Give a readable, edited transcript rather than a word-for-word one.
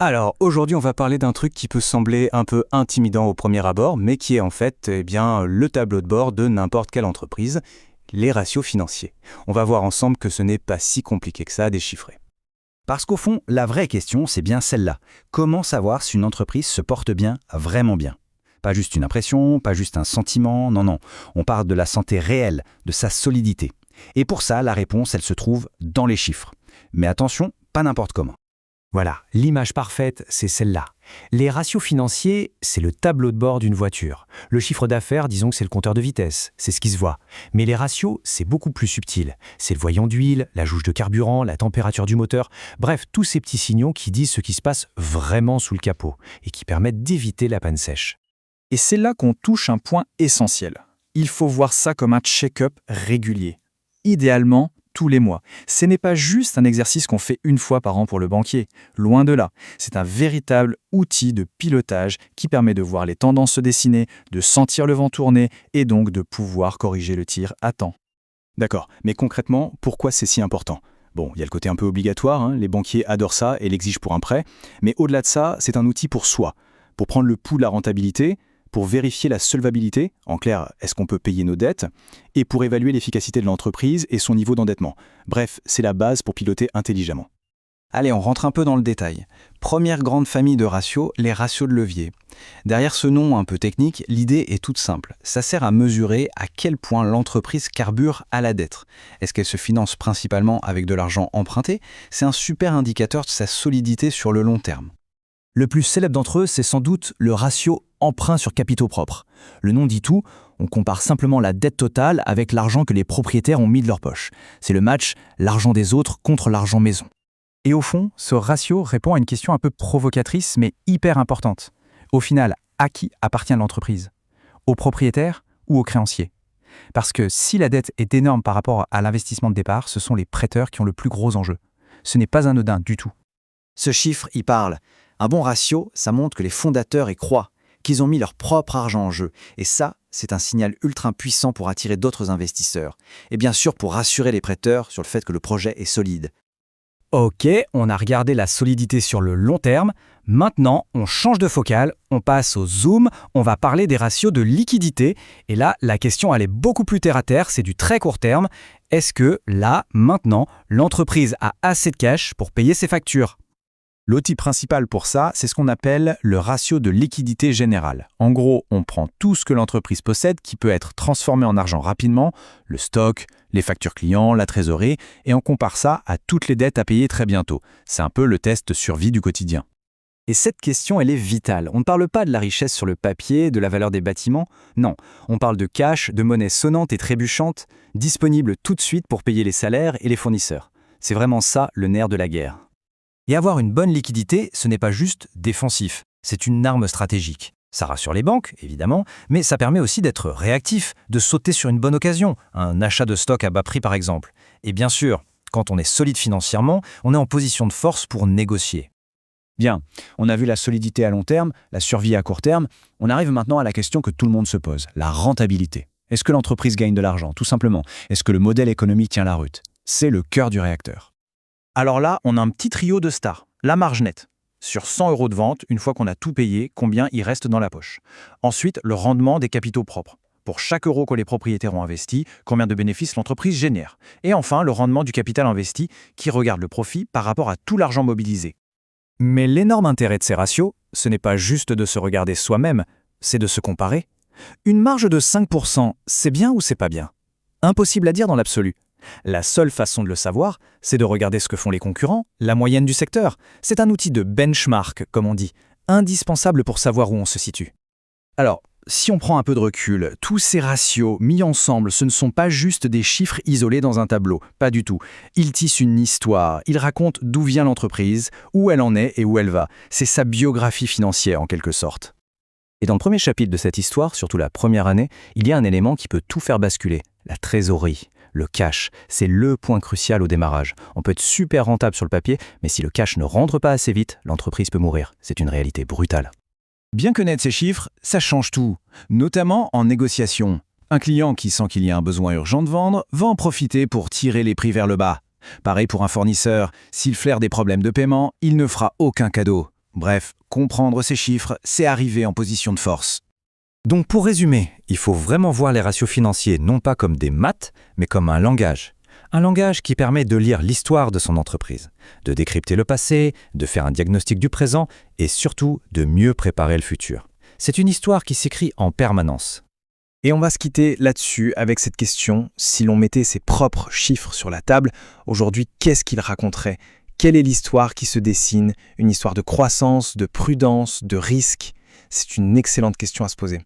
Alors, aujourd'hui, on va parler d'un truc qui peut sembler un peu intimidant au premier abord, mais qui est en fait le tableau de bord de n'importe quelle entreprise, les ratios financiers. On va voir ensemble que ce n'est pas si compliqué que ça à déchiffrer. Parce qu'au fond, la vraie question, c'est bien celle-là. Comment savoir si une entreprise se porte bien, vraiment bien? Pas juste une impression, pas juste un sentiment, non. On parle de la santé réelle, de sa solidité. Et pour ça, la réponse, elle se trouve dans les chiffres. Mais attention, pas n'importe comment. Voilà, l'image parfaite, c'est celle-là. Les ratios financiers, c'est le tableau de bord d'une voiture. Le chiffre d'affaires, disons que c'est le compteur de vitesse, c'est ce qui se voit. Mais les ratios, c'est beaucoup plus subtil. C'est le voyant d'huile, la jauge de carburant, la température du moteur, bref, tous ces petits signaux qui disent ce qui se passe vraiment sous le capot et qui permettent d'éviter la panne sèche. Et c'est là qu'on touche un point essentiel. Il faut voir ça comme un check-up régulier. Idéalement, tous les mois. Ce n'est pas juste un exercice qu'on fait une fois par an pour le banquier. Loin de là. C'est un véritable outil de pilotage qui permet de voir les tendances se dessiner, de sentir le vent tourner et donc de pouvoir corriger le tir à temps. D'accord, mais concrètement, pourquoi c'est si important ? Bon, il y a le côté un peu obligatoire, les banquiers adorent ça et l'exigent pour un prêt, mais au-delà de ça, c'est un outil pour soi, pour prendre le pouls de la rentabilité, pour vérifier la solvabilité, en clair, est-ce qu'on peut payer nos dettes, et pour évaluer l'efficacité de l'entreprise et son niveau d'endettement. Bref, c'est la base pour piloter intelligemment. Allez, on rentre un peu dans le détail. Première grande famille de ratios, les ratios de levier. Derrière ce nom un peu technique, l'idée est toute simple. Ça sert à mesurer à quel point l'entreprise carbure à la dette. Est-ce qu'elle se finance principalement avec de l'argent emprunté ? C'est un super indicateur de sa solidité sur le long terme. Le plus célèbre d'entre eux, c'est sans doute le ratio emprunt sur capitaux propres. Le nom dit tout, on compare simplement la dette totale avec l'argent que les propriétaires ont mis de leur poche. C'est le match l'argent des autres contre l'argent maison. Et au fond, ce ratio répond à une question un peu provocatrice mais hyper importante. Au final, à qui appartient l'entreprise ? Aux propriétaires ou aux créanciers ? Parce que si la dette est énorme par rapport à l'investissement de départ, ce sont les prêteurs qui ont le plus gros enjeu. Ce n'est pas anodin du tout. Ce chiffre, il parle. Un bon ratio, ça montre que les fondateurs y croient, qu'ils ont mis leur propre argent en jeu. Et ça, c'est un signal ultra puissant pour attirer d'autres investisseurs. Et bien sûr pour rassurer les prêteurs sur le fait que le projet est solide. Ok, on a regardé la solidité sur le long terme. Maintenant, on change de focale, on passe au zoom, on va parler des ratios de liquidité. Et là, la question, elle est beaucoup plus terre-à-terre, c'est du très court terme. Est-ce que, là, maintenant, l'entreprise a assez de cash pour payer ses factures ? L'outil principal pour ça, c'est ce qu'on appelle le ratio de liquidité générale. En gros, on prend tout ce que l'entreprise possède qui peut être transformé en argent rapidement, le stock, les factures clients, la trésorerie, et on compare ça à toutes les dettes à payer très bientôt. C'est un peu le test survie du quotidien. Et cette question, elle est vitale. On ne parle pas de la richesse sur le papier, de la valeur des bâtiments. Non, on parle de cash, de monnaie sonnante et trébuchante, disponible tout de suite pour payer les salaires et les fournisseurs. C'est vraiment ça le nerf de la guerre. Et avoir une bonne liquidité, ce n'est pas juste défensif, c'est une arme stratégique. Ça rassure les banques, évidemment, mais ça permet aussi d'être réactif, de sauter sur une bonne occasion, un achat de stock à bas prix par exemple. Et bien sûr, quand on est solide financièrement, on est en position de force pour négocier. Bien, on a vu la solidité à long terme, la survie à court terme. On arrive maintenant à la question que tout le monde se pose, la rentabilité. Est-ce que l'entreprise gagne de l'argent, tout simplement ? Est-ce que le modèle économique tient la route ? C'est le cœur du réacteur. Alors là, on a un petit trio de stars. La marge nette. Sur 100 € de vente, une fois qu'on a tout payé, combien il reste dans la poche. Ensuite, le rendement des capitaux propres. Pour chaque euro que les propriétaires ont investi, combien de bénéfices l'entreprise génère. Et enfin, le rendement du capital investi, qui regarde le profit par rapport à tout l'argent mobilisé. Mais l'énorme intérêt de ces ratios, ce n'est pas juste de se regarder soi-même, c'est de se comparer. Une marge de 5%, c'est bien ou c'est pas bien ? Impossible à dire dans l'absolu. La seule façon de le savoir, c'est de regarder ce que font les concurrents, la moyenne du secteur. C'est un outil de benchmark, comme on dit, indispensable pour savoir où on se situe. Alors, si on prend un peu de recul, tous ces ratios mis ensemble, ce ne sont pas juste des chiffres isolés dans un tableau, pas du tout. Ils tissent une histoire, ils racontent d'où vient l'entreprise, où elle en est et où elle va. C'est sa biographie financière en quelque sorte. Et dans le premier chapitre de cette histoire, surtout la première année, il y a un élément qui peut tout faire basculer, la trésorerie. Le cash, c'est le point crucial au démarrage. On peut être super rentable sur le papier, mais si le cash ne rentre pas assez vite, l'entreprise peut mourir. C'est une réalité brutale. Bien connaître ces chiffres, ça change tout, notamment en négociation. Un client qui sent qu'il y a un besoin urgent de vendre va en profiter pour tirer les prix vers le bas. Pareil pour un fournisseur, s'il flaire des problèmes de paiement, il ne fera aucun cadeau. Bref, comprendre ces chiffres, c'est arriver en position de force. Donc pour résumer, il faut vraiment voir les ratios financiers non pas comme des maths, mais comme un langage. Un langage qui permet de lire l'histoire de son entreprise, de décrypter le passé, de faire un diagnostic du présent et surtout de mieux préparer le futur. C'est une histoire qui s'écrit en permanence. Et on va se quitter là-dessus avec cette question. Si l'on mettait ses propres chiffres sur la table, aujourd'hui, qu'est-ce qu'ils raconteraient ? Quelle est l'histoire qui se dessine ? Une histoire de croissance, de prudence, de risque ? C'est une excellente question à se poser.